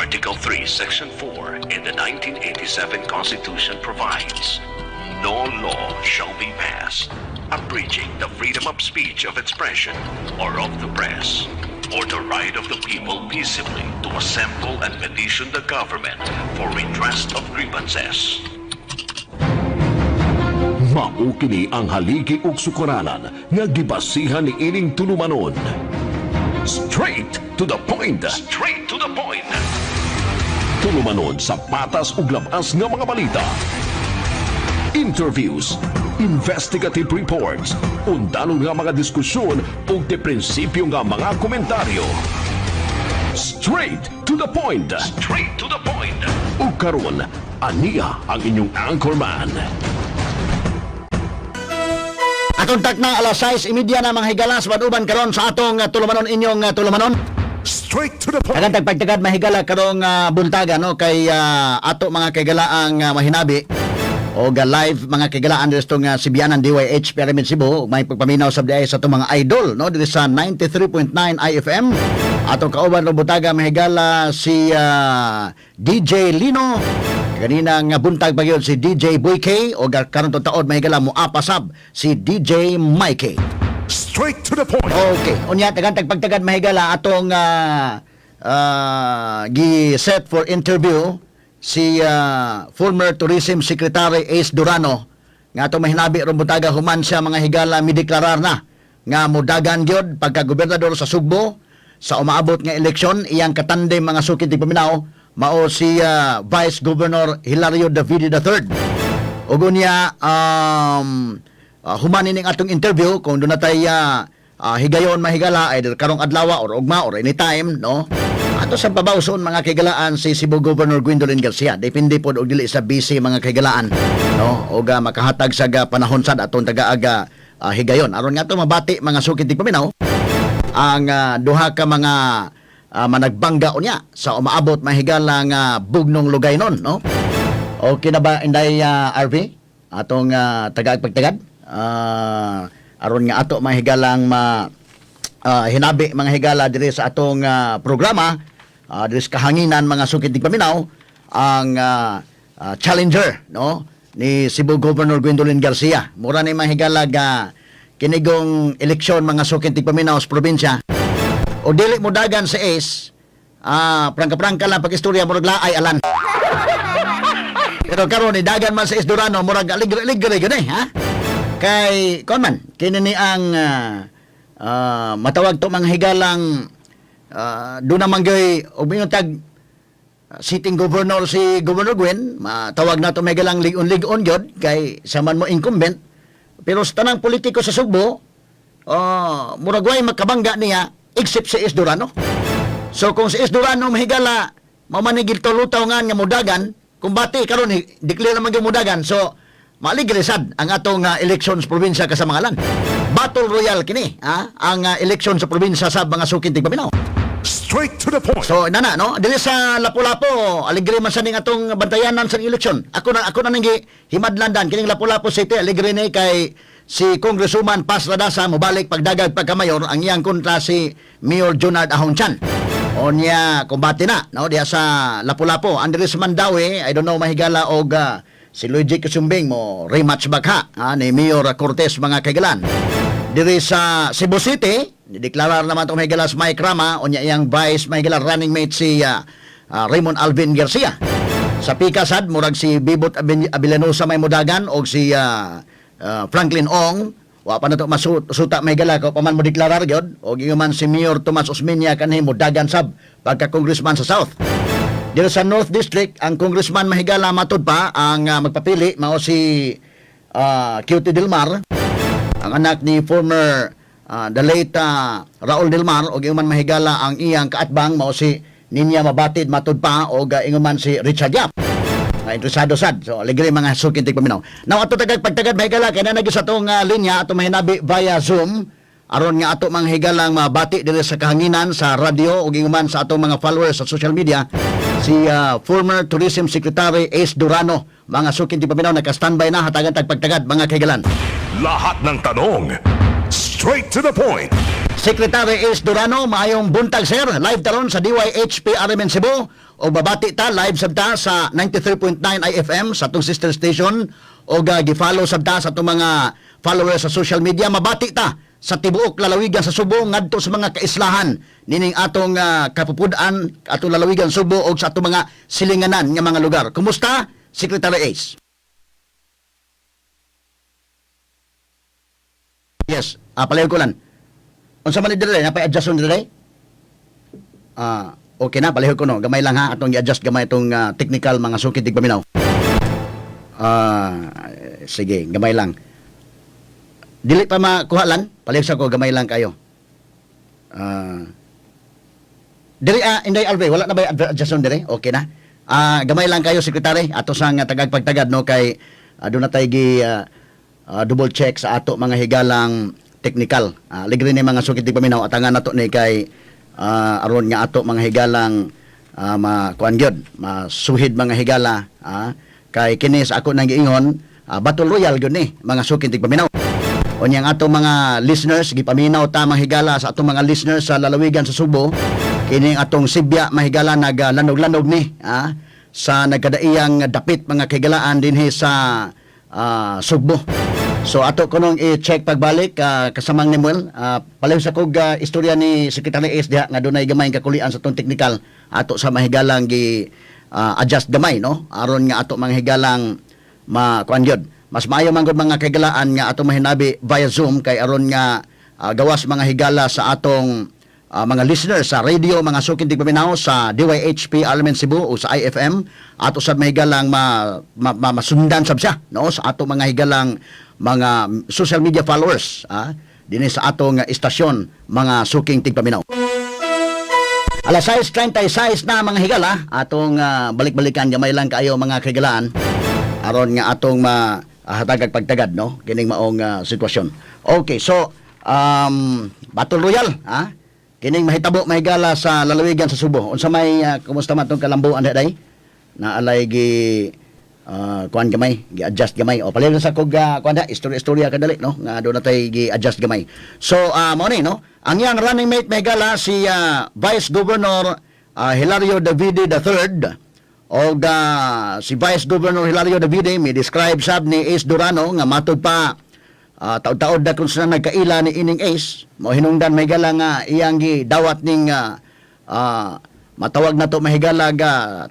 Article 3, Section 4 in the 1987 Constitution provides, no law shall be passed abridging the freedom of speech, of expression, or of the press, or the right of the people peaceably to assemble and petition the government for redress of grievances. Mao kini ang haligi ug sukuranan nga gibasihan ni ining tulumanon. Straight to the point. Straight to the point. Tulumanon sa patas ug labas nga mga balita. Interviews, investigative reports, undanon nga mga diskusyon ug de prinsipyo nga mga komentaryo. Straight to the point. Straight to the point. Ug karon, aniya ang inyong anchorman. Atong tak na alas 6:30 na mga higala sa maduban karon sa atong tulumanon inyong tulumanon. Straight to the point. Agantag pagtagad mahigala karong buntaga no kay ato mga kagalaang mahinabi o live mga kagalaan dito nga Sibianan DYH Pyramid Cebu may pagpaminaw sa diay sa atong mga idol no dito sa 93.9 IFM. Atong kauban ro buntaga mahigala si DJ Lino. Kanina nga buntag bagyon si DJ Boy K o karon tong taon mahigala mo apasab si DJ Mikey. Straight to the point. Okay, unya tagantag pagtagad mahigala atong gi-set for interview si former Tourism Secretary Ace Durano nga atong mahinabi ron butaga human siya mga higala mideklarar na nga modagan gyud pagka gobernador sa Sugbo sa umaabot nga eleksyon iyang katandem mga sukid tig paminaw mao si Vice Governor Hilario Davide III. Ug unya human ning atong interview kung doon natay higayon mahigala ay karong adlaw or ugma or anytime no. Ato sa babawson mga kagalaan si Cebu Governor Gwendolyn Garcia. Depende pod og dili sa busy mga kagalaan no og makahatag sa panahon sad atong tagaaga higayon. Aron nga to mabati mga sukid tig paminaw ang duha ka mga managbangga unya sa umaabot mahigala nga bugnong lugay nun no. Okay na ba inday RV atong tagaagpagtagad aron nga ato mahigalang hinabi mga higala diri sa atong programa diri sa kahanginan mga sukid tig paminaw ang challenger no ni Cebu Governor Gwendolyn Garcia. Mura ni mga higala ga kinigong eleksyon mga sukid tig paminaw sa probinsya o dili mo dagan sa Ace prangka-prangka lang pag-istorya murag laay alan. Pero karon ni dagan man sa Ace Durano murag aligre-aligre gani ha. Kay konman kini ni ang matawag to mga higalang do naman gay tag sitting governor si Governor Gwen matawag na to mga higalang ligon gyud kay saman mo incumbent pero sa tanang politiko sa Sugbo murag way makabangga niya except si Ace Durano. So kung si Ace Durano mahigala mamanigil tulutaw nga mudagan kung bati karon declare naman gyud mudagan so maligresad ang atong election sa probinsya kasamangalan. Battle Royale kini ang election sa probinsya sa mga sukid tig paminaw. Straight to the point. So nana no dili sa Lapu-Lapu aligre man sa ning atong bantayanan sa election. Ako na nang himadlandan kining Lapu-Lapu City aligre ni kay si Congresswoman Paz Radasa mobalik pagdagag pagkamayor ang iyang kontra si Mayor Junard Ahongchan. Onya kumbati na no diha sa Lapu-Lapu. Andres Mandawi I don't know mahigala og si Luigi Kasumbing mo rematch back ni Mayor Cortez mga kaigalan. Diri sa Cebu City, deklarar naman itong mahigala sa Mike Rama, o niya iyang vice mahigala running mate si Raymond Alvin Garcia. Sa Pikasad, murag si Bibot Abilanosa may mudagan o si Franklin Ong, wa pa na ito masuta mahigala ko paman mo deklarar yun, o man si Mayor Tomas Osmeña kanhi mudagan sab pagka-congressman sa South. Dito sa North District, ang congressman mahigala matod pa ang magpapili mao si Cutie Delmar, ang anak ni former the late Raul Delmar o man mahigala ang iyang kaatbang mao si Ninya Mabatid matod pa o man si Richard Yap. Nga interesado sad. So aligre mga sukin tig paminaw. Now ato pagtagad mahigala kay na sa atong linya ato mahinabi via Zoom aron nga ato mga higalang mabati diri sa kahanginan sa radio o man sa atong mga followers sa social media si former Tourism Secretary Ace Durano. Mga sukin tig paminaw naka-standby na hatagan pagtagad mga kaigalan. Lahat ng tanong, straight to the point. Secretary Ace Durano, maayong buntag sir. Live taron sa DYH PRMN Cebu. o babati ta live sabta sa 93.9 IFM sa atong sister station o gi-follow sabta sa atong mga followers sa social media. Mabati ta sa tibuok lalawigan sa Subo ngadto sa mga kaislahan nining atong kapupud-an atong lalawigan Subo o sa atong mga silinganan nga mga lugar. Kumusta, Secretary Ace? Yes, palayo ko lang. Unsa man ni dire, napay-adjust on dire? Okay na, palihog ko no. Gamay lang ha, atong i-adjust gamay itong technical mga sukit tig paminaw. Sige, gamay lang. Dili pa makuha lang, palihog sa ko, gamay lang kayo. Dili, Inday Alve, wala na ba adjust on dire? Okay na. Gamay lang kayo, Sekretary, ato sang tagagpagtagad no, kay doon na tayo double check sa ato mga higalang technical. Ligri ni mga sukit tig paminaw, atangan nato ni kay aron nga ato mga higalang makuan gyud masuhid mga higala kay kini sa ako nang giingon Battle Royale gyud ni mga sukin tig paminaw unyang ato mga listeners gipaminaw ta mga higala sa ato mga listeners sa lalawigan sa Subo kini atong Sibya mga higala naglanog-lanog ni sa nagkadaiyang dapit mga kahigalaan dinhi sa Sugbo. So ato ko nung i-check pagbalik kasamang ni Muel palihog sa kog istorya ni Secretary Ace diha nga dunay gamay kakulian sa tong technical ato sa mahigalang adjust gamay no aron nga ato mga higalang makuan gyud mas maayo man gud mga kahigalaan nga ato mahinabi via Zoom kay aron nga gawas mga higala sa atong mga listeners sa radio, mga sukin tig paminaw sa DYHP Element Cebu o sa IFM ato sa mga higalang masundan sab siya no sa ato mga higalang mga social media followers dinhi sa atong istasyon mga suking tig paminaw. Alas 6:36 na mga higala atong balik-balikan gamay lang kaayo mga kahigalaan aron nga atong hatagag pagtagad no kining maong sitwasyon. Okay, so Battle Royale kining mahitabo mahigala sa lalawigan sa Subo. Unsa may kumusta man tong kalambuan day? Na alay gi kuan gamay, gi-adjust gamay. O palihog sa kog kuan da istorya kadali no nga do na tay gi-adjust gamay. So mao ni no, ang yang running mate mahigala si Vice Governor Hilario Davide III o si Vice Governor Hilario Davide mi describe sab ni Ace Durano nga matud pa taod-taod na kung saan nagkaila ni ining Ace mo hinungdan mahigala nga iyang gidawat ning matawag na to mahigala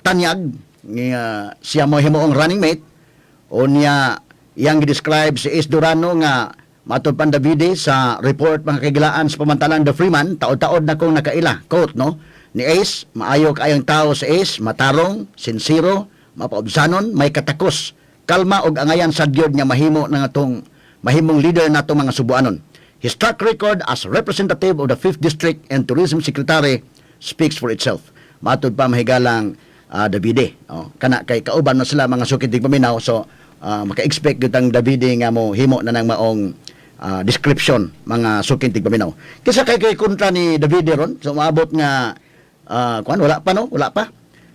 tanyag siya mo himuong running mate o niya iyang gidescribe si Ace Durano nga matud pan Davide sa report mga kagilaan sa pamantalang The Freeman taod-taod na kung nakaila quote no ni Ace maayo kaayong tao si Ace matarong sinsiro mapaubsanon may katakos kalma og angayan sa gyud nga mahimo nga atong mahimong leader nato mga Subuanon. His track record as representative of the 5th District and Tourism Secretary speaks for itself. Matud pa mahigalang Davide. Kana kay kauban na sila mga sukit tig paminaw so maka-expect gyud ang Davide nga mo himo na nang maong description mga sukit tig paminaw. Kisa kay kontra ni Davide ron so maabot nga wala pa.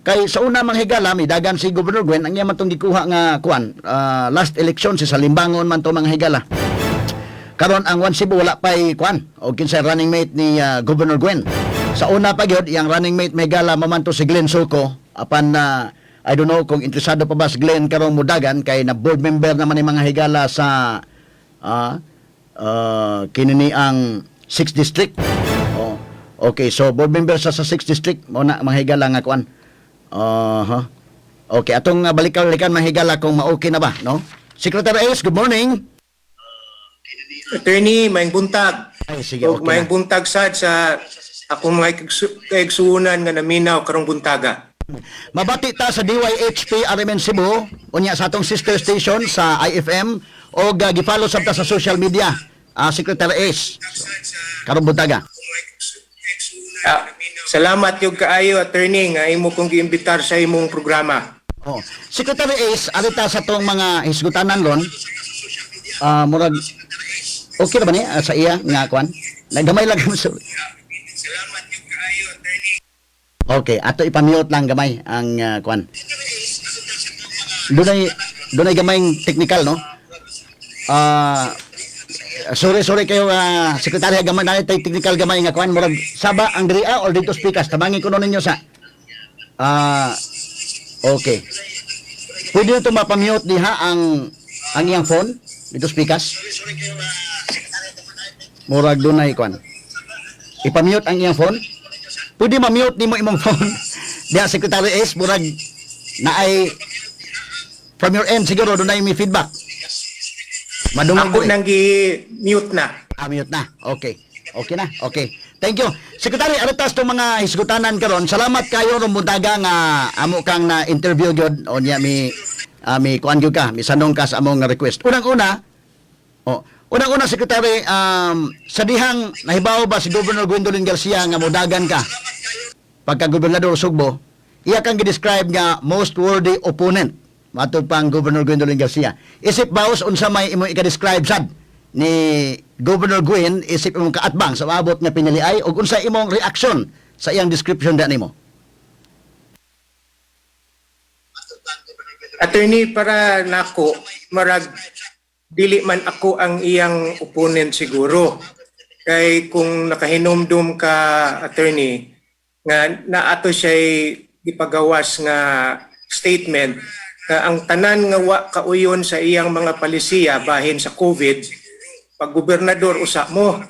Kay sa una mga higala dagan si Governor Gwen ang iya man tong gikuha nga last election si Salimbangon man to mga higala. Karon ang One Cebu wala pay o kinsa running mate ni Governor Gwen. Sa una pa gyud yang running mate higala maman to si Glenn Soco apan I don't know kung interesado pa ba si Glenn karon mudagan kay na board member naman ni mga higala sa kinini ang 6th District. Okay, so board member sa 6th District mo na mga higala nga Okay, atong balikan mahigala kung ma-okay na ba, no? Secretary Ace, good morning. Attorney, maayong buntag. Ay, sige, okay maayong buntag sa akong mga kaigsuunan nga naminaw karong buntaga. Mabati ta sa DYHP RMN Cebu, unya sa atong sister station sa IFM o gi-follow sabta sa social media. Secretary Ace, karong buntaga. Salamat yung kaayo, attorney, nga imo kong giimbitar sa imong programa. Secretary Ace, arita sa tong mga hisgutanan ron, murag, okay na ba ni sa iya nga kwan? Nagamay lang kami sa... Salamat yung kaayo, attorney. Okay, ato ipamute lang gamay ang kwan. Dunay gamayng technical, no? Sorry kayo sekretary gamay na tay technical gamay nga kuan murag saba ang dria or dito speakers tabangi ko ninyo sa Okay. Pwede ito mapamute diha ang iyang phone dito speakers. Murag dunay kwan. Ipamute ang iyang phone. Pwede ma-mute nimo imong phone. Diha Secretary S murag naay from your end siguro dunay mi feedback. Madungog Ako nang gi-mute na. Mute na. Okay. Okay na. Okay. Thank you. Secretary, aritas tong mga hisgutanan karon. Salamat kayo ron muntaga nga amo kang na interview gyud o niya mi kuan gyud ka, mi sanong ka sa among request. Unang-una, Secretary, sa dihang nahibaw ba si Governor Gwendolyn Garcia nga modagan ka pagka gobernador Sugbo, iya kang gi-describe nga most worthy opponent matod pang Governor Gwendolyn Garcia. Isip baos unsa may imo ika-describe sad ni Governor Gwen, isip imong kaatbang sa maabot nga pinaliay ug unsa imong reaksyon sa iyang description da nimo? Attorney, para nako, marag dili man ako ang iyang opponent siguro. Kay kung nakahinomdom ka, attorney, nga naato siya'y ipagawas nga statement nga ang tanan nga wa kauyon sa iyang mga palisiya bahin sa COVID, pag gobernador usa mo.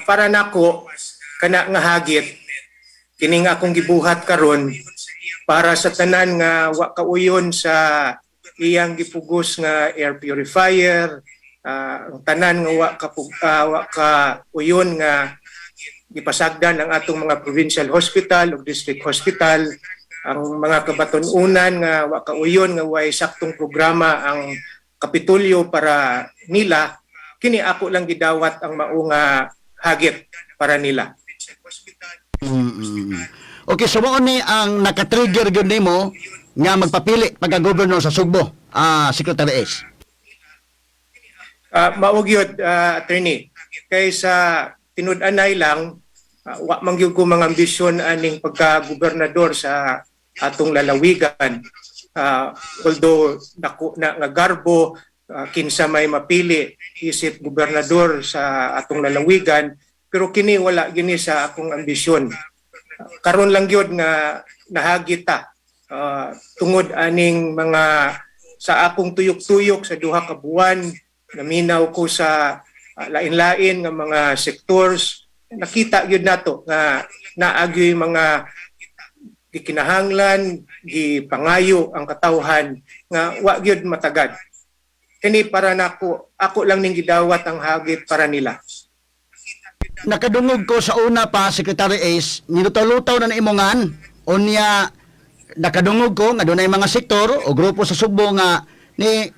Para nako, kana nga hagit, kining akong gibuhat karon para sa tanan nga wa kauyon sa iyang gipugos nga air purifier, ang tanan nga wa kauyon nga gipasagdan ang atong mga provincial hospital o district hospital, ang mga kabatununan nga wa kauyon nga way saktong programa ang Kapitolyo para nila, kini ako lang gidawat ang mao nga hagit para nila. Okay, so mo ni ang naka-trigger gyud nimo nga magpapili pagka-governor sa Sugbo, Secretary S. Mao gyud, attorney, kay sa tinud-anay lang wa man gyud ko mga ambisyon aning pagka-gobernador sa atong lalawigan. Although dako na nga garbo, kinsa may mapili isip gobernador sa atong lalawigan, pero kini wala gini sa akong ambisyon. Karon lang gyud nga nahagita tungod aning mga sa akong tuyok-tuyok sa duha ka buwan, naminaw ko sa lain-lain nga mga sectors, nakita gyud nato nga naagyoy mga gikinahanglan, gipangayo ang katawhan nga wa gyud matagad. Kini para nako, ako lang ning gidawat ang hagit para nila. Nakadungog ko sa una pa, Secretary Ace, nilutaw-lutaw na naimongan, unya nakadungog ko nga dunay mga sektor o grupo sa Sugbo nga ni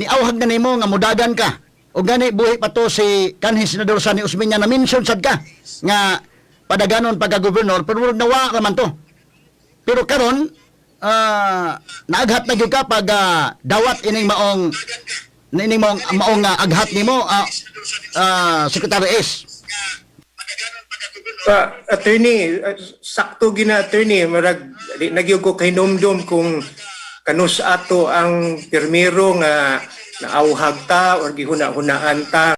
awhag na nimo nga mudagan ka. O gani buhi pa to si kanhi Senador Sani Osmeña na mention sad ka nga padaganon pagka-gobernador, pero nawa raman to. Pero karon naaghat na gyud ka pag dawat ining maong aghat nimo, Secretary S. Attorney, sakto gina attorney, marag nagyog ko kay nomdom kung kanus ato ang pirmero nga naawhag ta or gihuna-hunaan ta.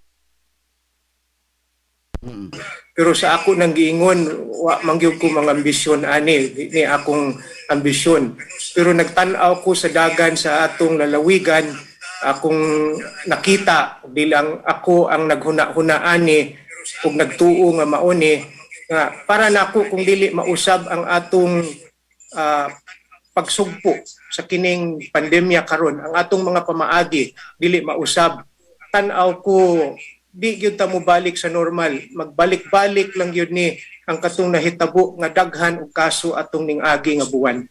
Pero sa ako nang giingon, wa mangyog ko mga ambisyon ani, ni akong ambisyon. Pero nagtan-aw ko sa dagan sa atong lalawigan, akong nakita bilang ako ang naghuna-hunaan ni kung nagtuo nga mauni nga para nako kung dili mausab ang atong pagsugpo sa kining pandemya karon, ang atong mga pamaagi dili mausab, tan-aw ko di gyud ta mo balik sa normal, magbalik-balik lang gyud ni ang katong nahitabo nga daghan og kaso atong ning agi nga buwan.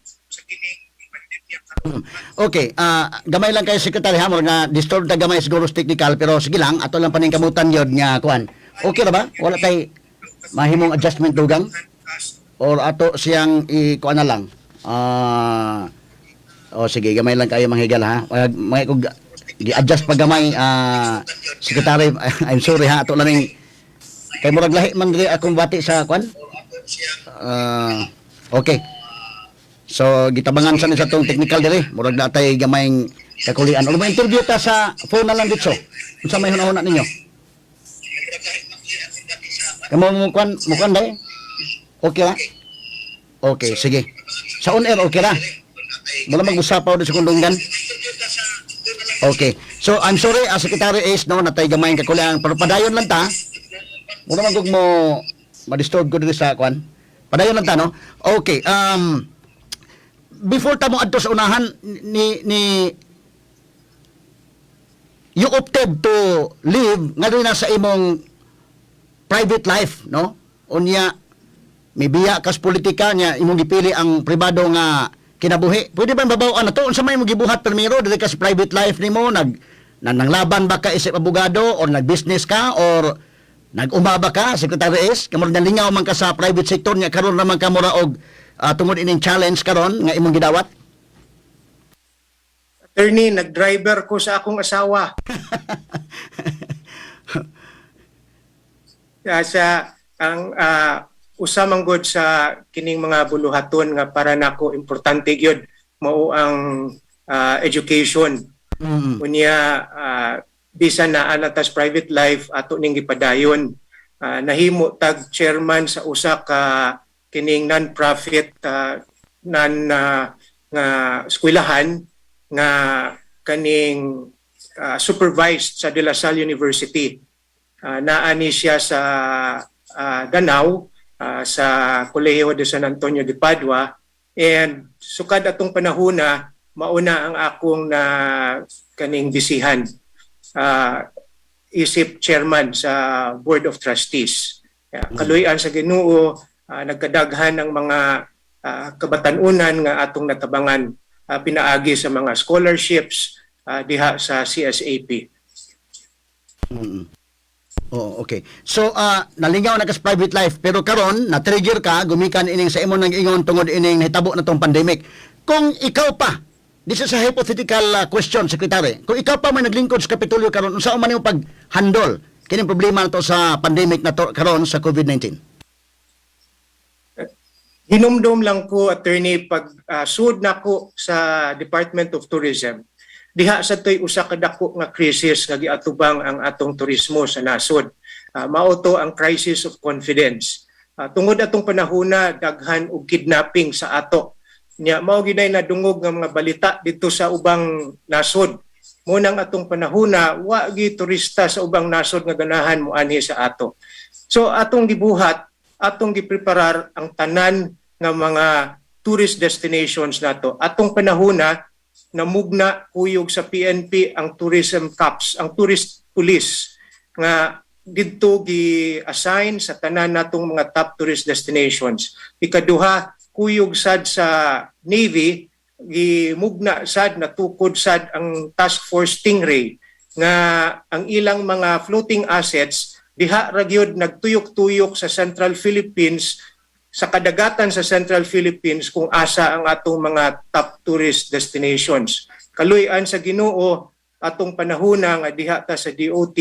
Okay, gamay lang kayo Secretary Hamor nga disturb ta gamay siguro technical, pero sige lang ato lang paningkamutan yun nga kuan. Okay ra ba? Wala tay mahimong adjustment dugang or ato siyang i-kuan na lang. Sige, gamay lang kayo manghigal ha. May kog gi-adjust pag gamay, Secretary, I'm sorry ha, ato lang kay murag lahi man diri akong bati sa kuan. Okay. So gitabangan sa ni sa tong technical diri, murag na tay gamay kakulian. Ano ba interview ta sa phone na lang dito? Unsa may hunahuna ninyo? Kamo mukuan dai. Okay ra? Okay, sige. Sa on air okay ra. Wala mag-usapaw sa kundungan. Okay. So I'm sorry, Secretary Ace no natay gamay ka kulang pero padayon lang ta. Wala magug mo ma-disturb ko dito sa kwan. Padayon lang ta no. Okay. Before ta mo adto sa unahan ni you opted to live nga rin na sa imong private life, no? Unya, may biya kas politika niya, imong gipili ang pribado nga kinabuhi. Pwede ba babawaan na to? Unsa may imong gibuhat primero, dili kas private life nimo, nanglaban ba ka isip abogado, or nag-business ka, or nag-uma ba ka, Secretary S? Kamura nalingaw man ka sa private sector niya, karon naman ka mura og tungod ining challenge karon nga imong gidawat? Attorney, nag-driver ko sa akong asawa. Sa ang usamang god sa kining mga buluhaton nga para nako importante gyud mao ang education. Unya bisan na anatas private life ato ning gipadayon. Nahimo tag chairman sa usa ka kining non-profit nga eskwelahan nga kaning supervised sa De La Salle University. Naani siya sa Danau sa Kolehiyo de San Antonio de Padua, and sukad atong panahona mauna ang akong na kaning bisihan isip chairman sa Board of Trustees. Kaluyan sa Ginoo, nagkadaghan ng mga kabatanunan nga atong natabangan pinaagi sa mga scholarships diha sa CSAP. Oh, okay. So, nalingaw na ka sa private life, pero karon na-trigger ka, gumikan ining sa imo nang ingon tungod ining hitabo na tong pandemic. Kung ikaw pa, this is a hypothetical question, Secretary. Kung ikaw pa may naglingkod sa Kapitolyo karon, unsa man imong pag-handle kining problema na to sa pandemic na to karon sa COVID-19? Hinumdum lang ko, attorney, pag suod na ko sa Department of Tourism, diha sa to'y usa ka dako nga krisis nga giatubang ang atong turismo sa nasod. Mao to ang crisis of confidence. Tungod atong panahona, daghan og kidnapping sa ato. Nya mao giday nadungog nga mga balita dito sa ubang nasod. Munang atong panahona, wa gi turista sa ubang nasod nga ganahan mo anhi sa ato. So atong gibuhat, atong gipreparar ang tanan nga mga tourist destinations nato. Atong panahona, namugna kuyog sa PNP ang tourism cops, ang tourist police nga didto gi-assign sa tanan natong mga top tourist destinations. Ikaduha, kuyog sad sa Navy, gimugna sad natukod sad ang Task Force Stingray nga ang ilang mga floating assets diha ra gyud nagtuyok-tuyok sa Central Philippines, sa kadagatan sa Central Philippines kung asa ang atong mga top tourist destinations. Kaluy-an sa Ginoo atong panahona nga diha ta sa DOT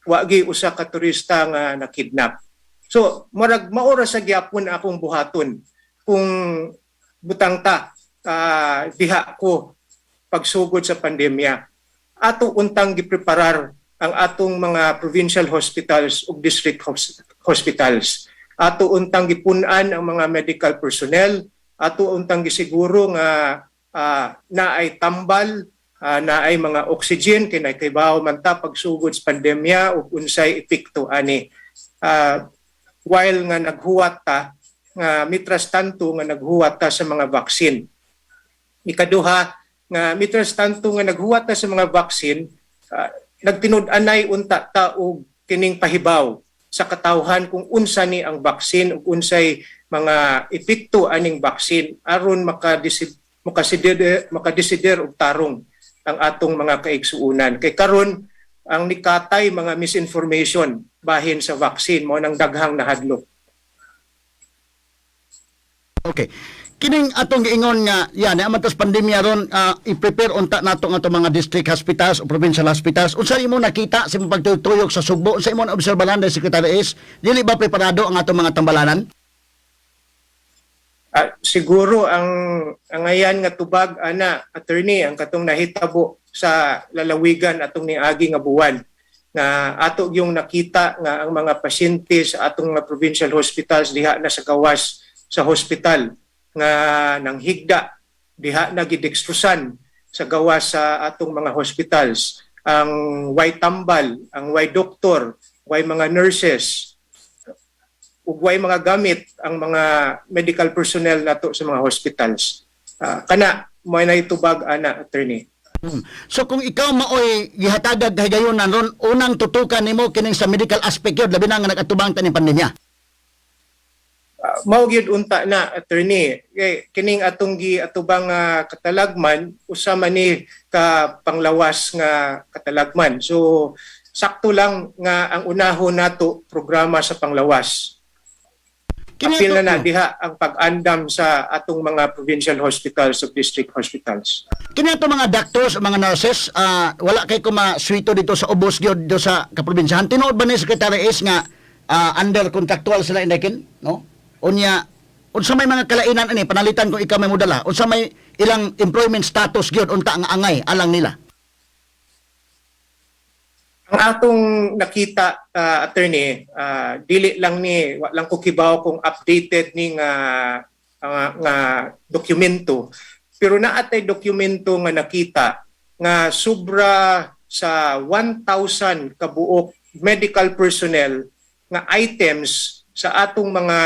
wa gyud usa ka turista nga nakidnap. So marag maora sa gyapon akong buhaton kung butang ta diha ko pagsugod sa pandemya. Ato untang gipreparar ang atong mga provincial hospitals ug district hospitals. Ato untang gipun-an ang mga medical personnel, ato untang gisiguro nga naay tambal, naay mga oxygen kay nakaibaw man ta pagsugod sa pandemya ug unsay epekto ani. While nga naghuwat ta nga mitras tanto nga naghuwat ta sa mga vaccine. Ikaduha nga mitras tanto nga naghuwat ta sa mga vaccine, nagtinud-anay unta ta og kining pahibaw sa katawhan kung unsa ni ang baksin ug unsay mga epekto aning baksin aron makadesider og tarong ang atong mga kaigsuunan. Kay karon ang nikatay mga misinformation bahin sa baksin mao nang daghang nahadlok. Okay. Kining atong giingon nga yan amatas pandemya ron i-prepare unta nato nga mga district hospitals o provincial hospitals. Unsa imo nakita sa imong pagtuyok sa Sugbo? Unsa imo obserbahan ni Secretary S? Dili ba preparado ang atong mga tambalanan? Siguro ang ayan nga tubag ana attorney ang katong nahitabo sa lalawigan atong niagi nga buwan nga ato yung nakita nga ang mga pasyente sa atong mga provincial hospitals diha na sa gawas sa hospital nga nang higda diha na gidextrusan sa gawas sa atong mga hospitals. Ang way tambal, ang way doktor, way mga nurses, ug way mga gamit ang mga medical personnel nato sa mga hospitals. Kana mo na itubag ana, attorney. So kung ikaw maoy gihatagag higayonan ron, unang tutukan nimo kining sa medical aspect yun, labi na nga nagatubang taning pandemya. Mao gyud unta na, attorney. Kining atong giatubang katalagman usa man ni ka panglawas nga katalagman. So sakto lang nga ang unahon nato programa sa panglawas. Apil na diha ang pag-andam sa atong mga provincial hospitals o district hospitals. Kini ato mga doctors o mga nurses, wala kay ko maswito dito sa ubos gyud do sa kaprobinsyahan. Tinuod ba ni Secretary Ace nga under contractual sila indekin, no? Unya unsa may mga kalainan ani panalitan kung ikaw may mudala? Unsa may ilang employment status gyud unta ang angay alang nila? Ang atong nakita, attorney, dili lang ni walang ko kibaw kung updated ni nga dokumento. Pero naatay dokumento nga nakita nga sobra sa 1,000 kabuok medical personnel nga items sa atong mga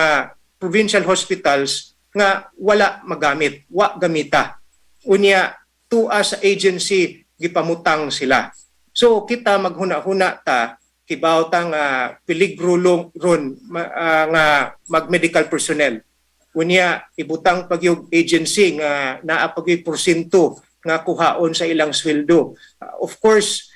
provincial hospitals nga wala magamit, wa gamita. Unya tua sa agency gipamutang sila. So kita maghuna-huna ta kibaw tang peligro ron nga mag-medical personnel. Unya ibutang pagyog agency nga naa pagyoy porsyento nga kuhaon sa ilang sweldo. Of course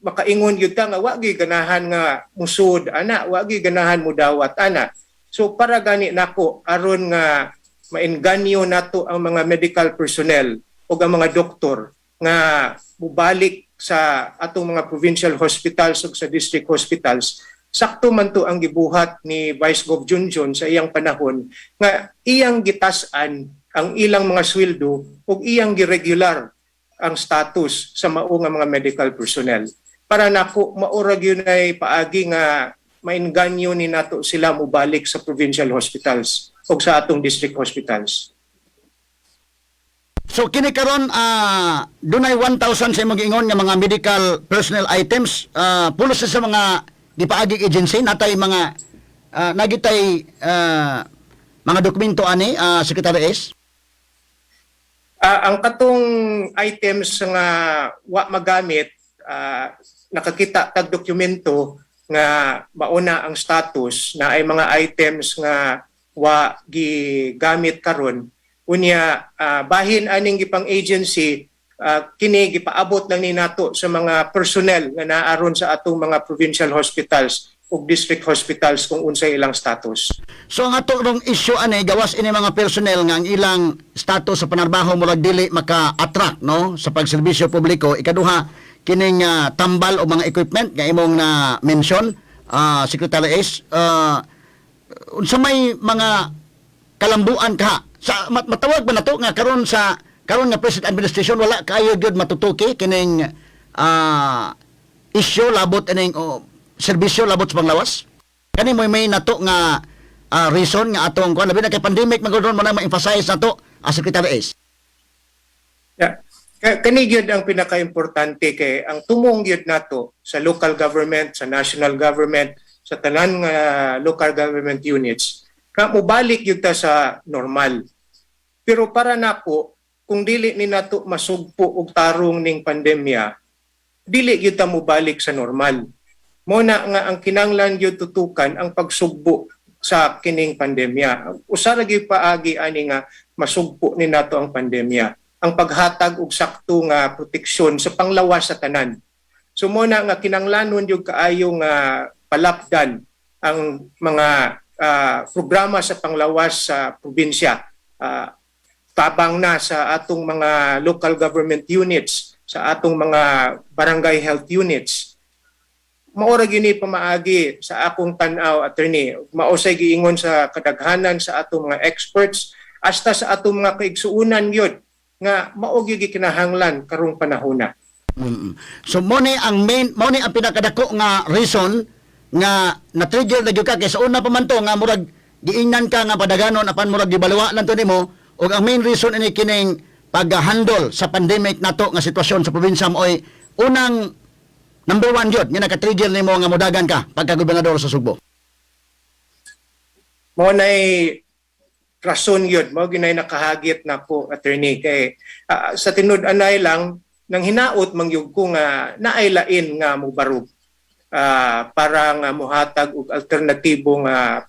makaingon gyud ta nga wa gyud ganahan nga musud ana, wa gyud ganahan mo dawat ana. So para gani nako aron nga maenganyo nato ang mga medical personnel o ang mga doktor nga mubalik sa atong mga provincial hospitals o sa district hospitals, sakto man to ang gibuhat ni Vice Gov Junjun sa iyang panahon nga iyang gitasan ang ilang mga sweldo ug iyang giregular ang status sa mao nga mga medical personnel. Para nako maurag yun ay paagi nga mainganyo ni nato sila mubalik sa provincial hospitals o sa atong district hospitals. So kini karon dunay 1,000 sa imong giingon nga mga medical personnel items, pulos sa mga gipaaging agency natay mga nagitay mga dokumento ani, Secretary S. Ang katong items nga wa magamit, nakakita tag dokumento nga mauna ang status na ay mga items nga wa gigamit karon. Unya bahin aning gipang agency kini gipaabot lang ni nato sa mga personnel nga naaron sa atong mga provincial hospitals ug district hospitals kung unsay ilang status. So ang atong issue ani gawas ini mga personnel nga ang ilang status sa panarbaho murag dili maka-attract no sa pagserbisyo publiko. Ikaduha kining tambal o mga equipment nga imong na mention, Secretary Ace, unsa may mga kalambuan ka sa matawag ba nato nga karon nga present administration wala kayo gyud matutuki kining issue labot ining serbisyo labot sa panglawas? Kani may nato nga reason nga atong kuan labi na kay pandemic magudon mo na ma-emphasize nato Secretary Ace. Yeah. Kani gyud ang pinaka-importante kay ang tumong gyud nato sa local government, sa national government, sa tanan nga local government units nga mobalik gyud ta sa normal. Pero para nako kung dili ni nato masugpo og tarong ning pandemya, dili gyud ta mobalik sa normal. Mo na nga ang kinahanglan gyud tutukan ang pagsugbo sa kining pandemya. Usa ra gyud paagi ani nga masugpo ni nato ang pandemya. Ang paghatag og sakto nga proteksyon sa panglawas sa tanan. So mo na nga kinahanglanon gyud kaayo nga palapdan ang mga programa sa panglawas sa probinsya. Tabang na sa atong mga local government units, sa atong mga barangay health units. Maura gini pamaagi sa akong tan-aw, attorney. Mausay giingon sa kadaghanan sa atong mga experts hasta sa atong mga kaigsuunan gyud nga mao gyud kinahanglan karong panahona. So mo ni ang pinakadako nga reason nga na-trigger na gyud ka kay sa una pa man to nga murag giingnan ka nga padaganon apan murag gibaliwa lang to nimo ug ang main reason ini kining pag-handle sa pandemic nato nga sitwasyon sa probinsya mo ay unang number 1 yun nga naka-trigger nimo nga mudagan ka pagka-gobernador sa Sugbo. Mo nay rason yun, mo ginay nakahagit nako attorney kay sa tinud-anay lang nang hinaot mangyug ko nga naay lain nga mobarog para nga mohatag og alternatibo nga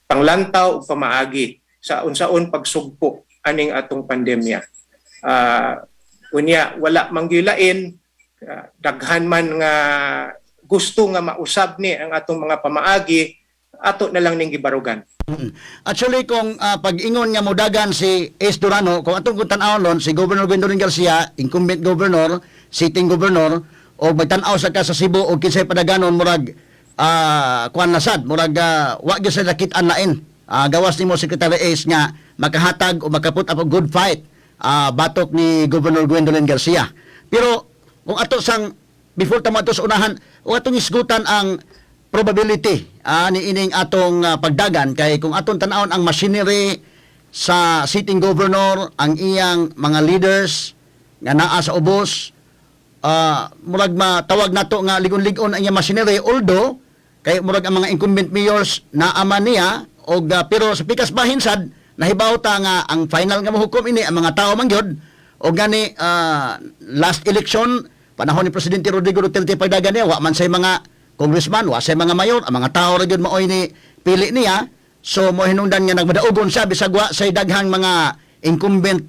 panglantaw ug pamaagi sa unsaon pagsugpo aning atong pandemya. Unya wala mangyulain daghan man nga gusto nga mausab ni ang atong mga pamaagi ato na lang ning gibarugan. Actually, kung pag-ingon nga modagan si Ace Durano, kung atong tan-awon si Governor Gwendolyn Garcia, incumbent governor, sitting governor, o magtan-aw sa ka sa Cebu o kinsay padaganon murag kuan nasad, murag wa gyud sa nakit-an lain. Gawas nimo Secretary Ace nga makahatag o makaput up a good fight batok ni Governor Gwendolyn Garcia. Pero kung ato sang before tamo ato sa unahan, o atong isgutan ang probability ni ining atong pagdagan kay kung atong tan-awon ang machinery sa sitting governor, ang iyang mga leaders nga naa sa ubos, murag matawag nato nga ligon-ligon ang iyang machinery, although kay murag ang mga incumbent mayors naaman niya og pero sa pikas bahin sad nahibaw ta nga ang final nga mahukom ini ang mga tao man gyud og gani last election panahon ni Presidente Rodrigo Duterte pagdagan niya wa man say mga congressman, wa say mga mayor, ang mga tao ra gyud maoy ni pili niya. So mo hinungdan nga nagmadaugon siya bisag wa say daghang mga incumbent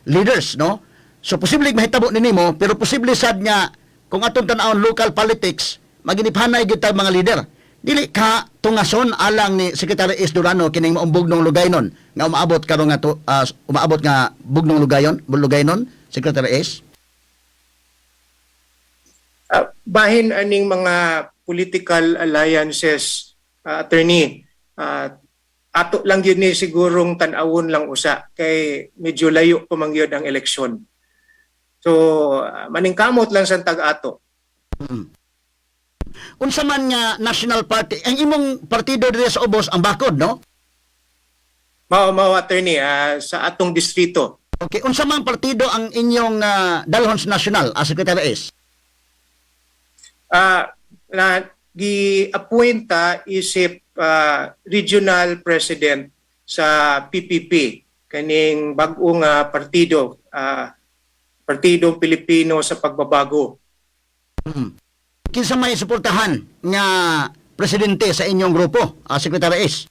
leaders, no? So posible mahitabo ni nimo, pero posible sad nga kung atong tan-awon local politics, maginiphanay gyud ta mga leader. Dili ka tungason alang ni Secretary Ace Durano kining maumbugnong lugaynon nga umaabot karon nga umaabot nga bugnong lugaynon, Secretary Ace. Bahin aning mga political alliances, attorney, ato lang yun ni sigurong tan-awon lang usa kay medyo layo pa mangyod ang eleksyon. So maningkamot lang sa tag-ato. Unsa man nga national party, ang imong partido diri sa ubos ang bakod, no? Mao attorney, sa atong distrito. Okay, unsa man partido ang inyong dalhon sa national, Secretary Ace? Na gi-appointa isip regional president sa PPP kaning bag-ong partido, Partidong Pilipino sa Pagbabago. Kinsa may suportahan nga presidente sa inyong grupo, Secretary Ace?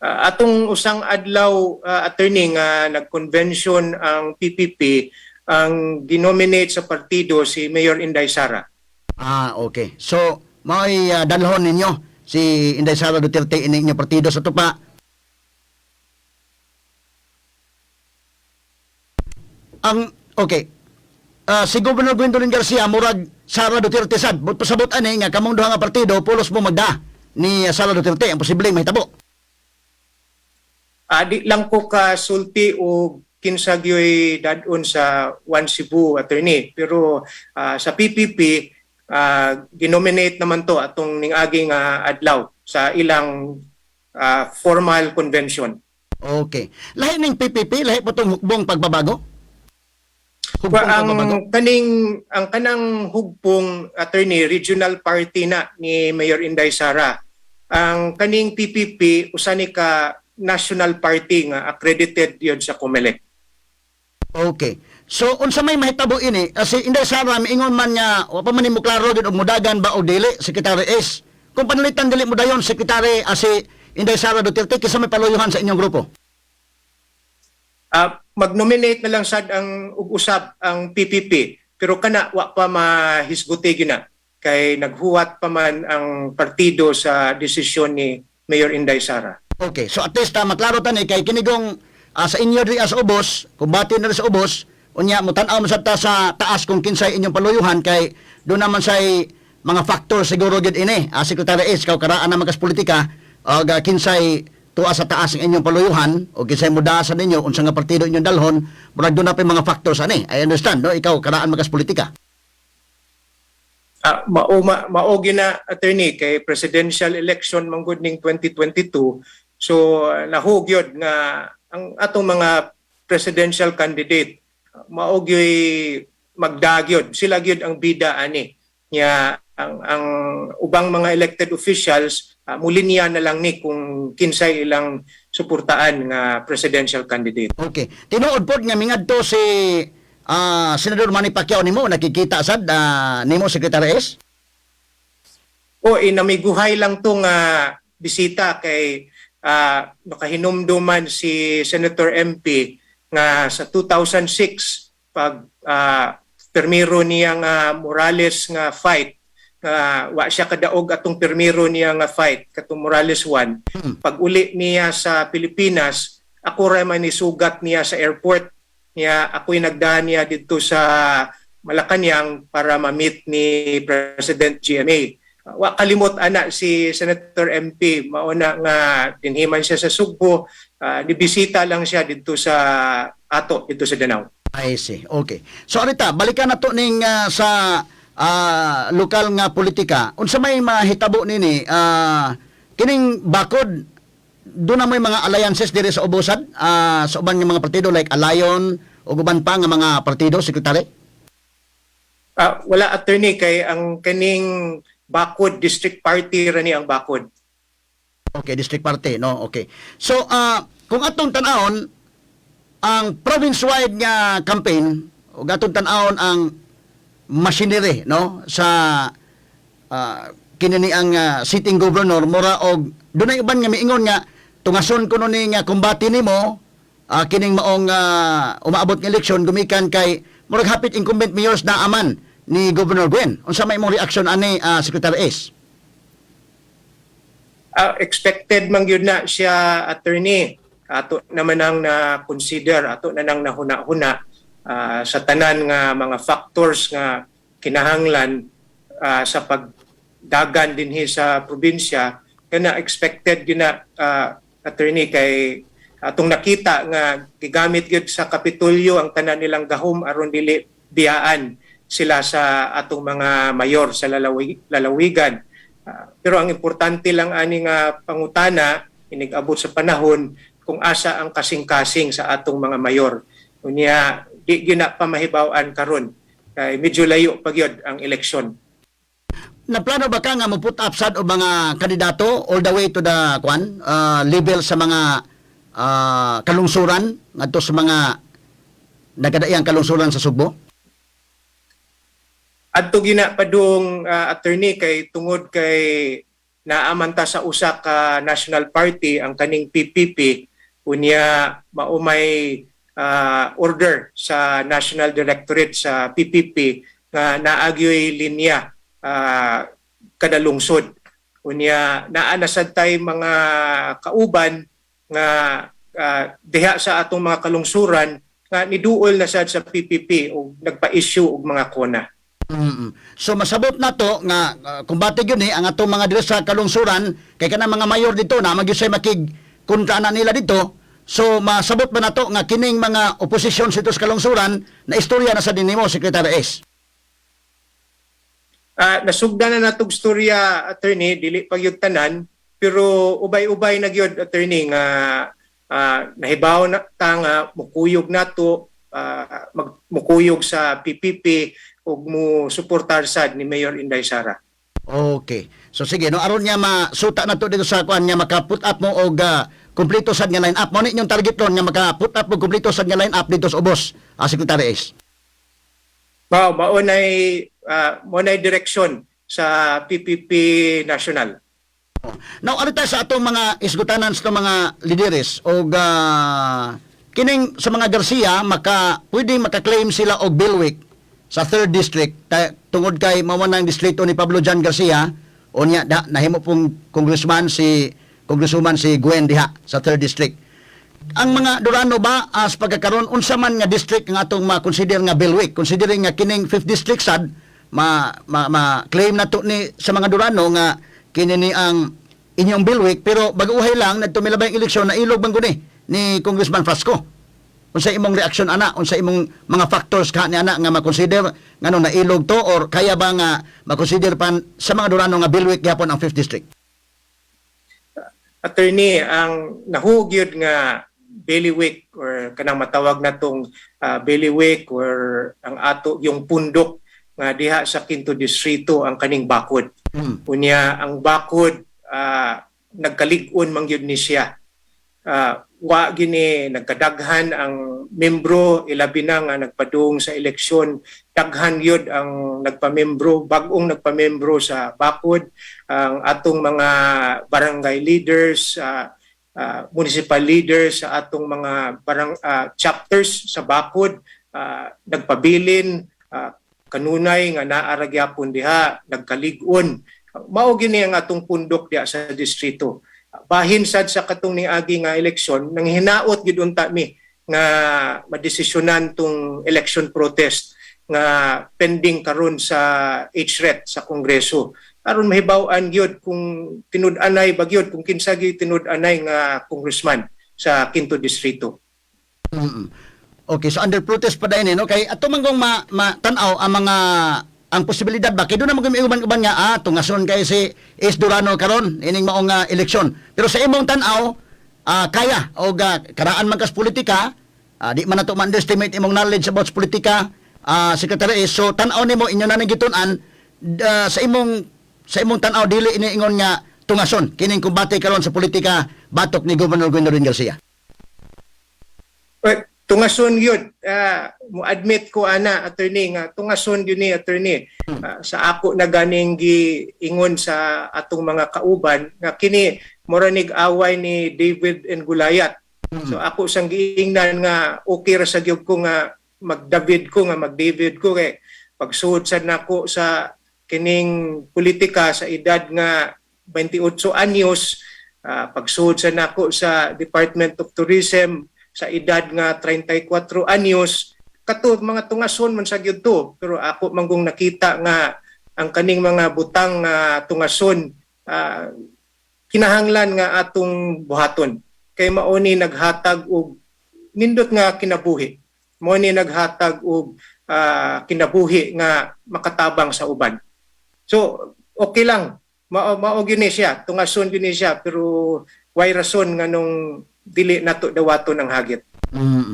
Atong usang adlaw, attorney, nga nag-convention ang PPP, ang dinominate sa partido si Mayor Inday Sara. Okay. So, may dalhon ninyo si Inday Sara Duterte inyong partido sa tupa. Okay. Si Governor Gwendolyn Garcia murag Sara Duterte sad. But pasabot ani nga kamong duha nga partido pulos mo magda ni Sara Duterte ang posibleng mahitabo. Di lang ko kasulti o kinsa gyoy dadon sa One Cebu, attorney. Pero sa PPP, ginominate naman to atong ning-aging adlaw sa ilang formal convention. Okay. Lahi ning PPP, lahi po itong hukbong pagbabago? Ang kanang hugpong, attorney, regional party na ni Mayor Inday Sara. Ang kaning PPP, usani ka national party nga accredited yun sa COMELEC. Okay. So unsa may mahitabo ini? Si Inday Sara miingon man nga wa pa man nimo klaro gid og mudagan ba o dili, Secretary Ace. Kung panalitan dili mo dayon, Secretary si Inday Sara Duterte, kisa may paluyuhan sa inyong grupo? Mag-nominate na lang sad ang ug-usab ang PPP, pero kana wa pa mahisguti gina kay naghuwat pa man ang partido sa desisyon ni Mayor Inday Sara. Okay, so at least maklaro tani kay kinigong sa inyo diri as ubos, kung bati na sa ubos, unya mo tan-aw mo sa taas kung kinsay inyong paluyuhan kay do naman say mga factor siguro gid ini. Secretary Ace, karaan na magas politika og kinsay tuwa sa taas ang inyong paluyuhan o kinsay muda sa ninyo unsa nga partido inyong dalhon, murag do na pa mga factors ani. I understand, no? Ikaw karaan magas politika. Mao gina attorney kay presidential election manggod ning 2022. So nahugyod nga ang atong mga presidential candidate mao gyoy magdagyod, sila gyud ang bida ani nya ang ubang mga elected officials mulinya na lang ni kung kinsay ilang suportaan nga presidential candidate. Okay. Tinuod pod nga mingadto si Senador Manny Pacquiao nimo nakikita sad nimo Secretary S? Namiguhay lang tong bisita kay nakahinumduman si Senator MP nga sa 2006 pag permiro niya nga Morales nga fight wa siya kadaog atong permiro niya nga fight katong Morales 1 pag uli niya sa Pilipinas ako ra man isugat niya sa airport niya ako'y nagdaan niya dito sa Malacañang para ma-meet ni President GMA. Wa kalimot ana si Senator MP mauna nga dinhiman siya sa Sugbo, nibisita lang siya dito sa dito sa Danau. I see. Okay. So arita balikan nato ning sa lokal nga politika. Unsa may mahitabo nini kining bakod doon na may mga alliances diri sa ubosad sa uban nga mga partido like Alayon o uban pa nga mga partido, Secretary? Wala attorney kay ang kaning Bakod District Party rani ang Bakod. Okay, District Party, no? Okay. So, kung atong tanawon ang province-wide nga campaign o atong tanawon ang machinery, no? Sa kinini ang sitting governor mura og dunay uban nga miingon nga tungason kuno ni nga kumbati nimo kining maong umaabot nga eleksyon gumikan kay murag hapit incumbent mayors na aman ni Governor Gwen. Unsa may imong reaction ani Secretary S? Expected man gyud na siya attorney. Ato naman ang na-consider, ato na nang nahuna-huna sa tanan nga mga factors nga kinahanglan sa pagdagan dinhi sa probinsya kana expected gyud na attorney kay atong nakita nga gigamit gyud sa Kapitolyo ang tanan nilang gahom aron dili biyaan sila sa atong mga mayor sa lalawigan. Pero ang importante lang ani nga pangutana inig-abot sa panahon kung asa ang kasing-kasing sa atong mga mayor. Unya di gyud na pamahibaw-an karon kay medyo layo pa gyud ang eleksyon. Naplano ba ka nga mo-put up sad o mga kandidato all the way to the level sa mga kalungsuran ngadto sa mga nagadaiyang kalungsuran sa Sugbo? Adto gina padung attorney kay tungod kay naamanta sa usa ka national party ang kaning PPP unya maumay order sa National Directorate sa PPP nga naagyoy linya kada lungsod unya naa na sad tay mga kauban nga diha sa atong mga kalungsuran nga niduol na sad sa PPP o nagpa-issue og mga kona. So masabot na to nga kumbati gyud ni ang atong mga diri sa kalungsuran kay kanang mga mayor dito na magyusay makig kontra na nila dito. So masabot ba na to nga kining mga oposisyon sa kalungsuran na istorya na sa dinimo Secretary S? Nasugdan na natog storya attorney dili pa gyud tanan pero ubay-ubay na gyud attorney nga nahibaw na ta nga mukuyog nato mukuyog sa PPP ug mo suportar sad ni Mayor Inday Sara. Okay. So sige no aron niya masuta na to dito sa kuan niya maka-put up mo og kompleto sad nga line up. Mo ni inyong target ron nga maka-put up og kompleto sad nga line up dito sa ubos, Secretary S. Maunay direksyon sa PPP National. Now arita sa atong mga isgutanan sa mga lideres og kining sa mga Garcia pwede maka-claim sila og Bilwick sa 3rd District tungod kay mao nang distrito ni Pablo Jan Garcia unya nahimo pong congresswoman si Gwen diha sa 3rd District. Ang mga Durano ba as pagkakaroon unsa man nga district nga atong ma-consider nga Bilwick considering nga kining 5th District sad claim na to ni sa mga Durano nga kini ni ang inyong Bilwick pero baguhay lang nagtumilabay ang eleksyon na ilog bang guni ni Congressman Frasco. Unsa imong reaksyon ana? Unsa imong mga factors ka ni ana nga ma-consider ngano nailog to or kaya ba nga ma-consider pan sa mga durano nga bilwik gyapon ang 5th district? Attorney, ang nahugyod nga bailiwick or kanang matawag na tong bailiwick or ang ato yung pundok nga diha sa 5th distrito ang kaning bakod. Unya ang bakod nagkalig-on man gyud ni siya. Wa gini nagkadaghan ang membro, ilabi na nga nagpadung sa eleksyon, daghan yun ang nagpamembro, bagong nagpamembro sa bakod, ang atong mga barangay leaders, municipal leaders, sa atong mga chapters sa bakod, nagpabilin, kanunay nga naaragyapon diha, nagkalig-on. Mao gini ang atong pundok diha sa distrito. Bahin sad sa katong niagi nga eleksyon nang hinaot gid unta mi nga madesisyonan tong election protest nga pending karon sa HRET sa Kongreso aron mahibaw-an gyud kung tinud-anay ba gyud kung kinsa gyud tinud-anay nga congressman sa 5th distrito. Okay, so under protest pa dayon no kay ato man gong matanaw ang posibilidad ba kay doon na mag-uban nga tungason kay si Ace Durano karon ining maong eleksyon. Pero sa imong tan-aw kaya o karaan man kas politika, di man nato ma-underestimate imong knowledge about politika, Secretary Ace. So tan-aw nimo inyo na gitun-an sa imong tan-aw dili ini ingon nga tungason kining kumbate karon sa politika batok ni Governor Gwendolyn Garcia. Tungason yun, mo-admit ko ana, attorney, nga tungason yun ni attorney. Sa ako na ganing giingon sa atong mga kauban, nga kini moranig away ni David and Goliath. So ako sang giingnan nga okay ra sa gyud ko nga mag-David ko kay pagsuod sad nako sa kining politika sa edad nga 28 anyos, pagsuod sad nako sa Department of Tourism sa edad nga 34 anyos, kato mga tungason man sa gyud to. Pero ako manggong nakita nga ang kaning mga butang tungason kinahanglan nga atong buhaton. Kay mao ni naghatag og nindot nga kinabuhi. Mao ni naghatag og kinabuhi nga makatabang sa uban. So okay lang, mao gyud ni siya, tungason gyud ni siya, pero way rason nga nung dili nato dawaton ang hagit.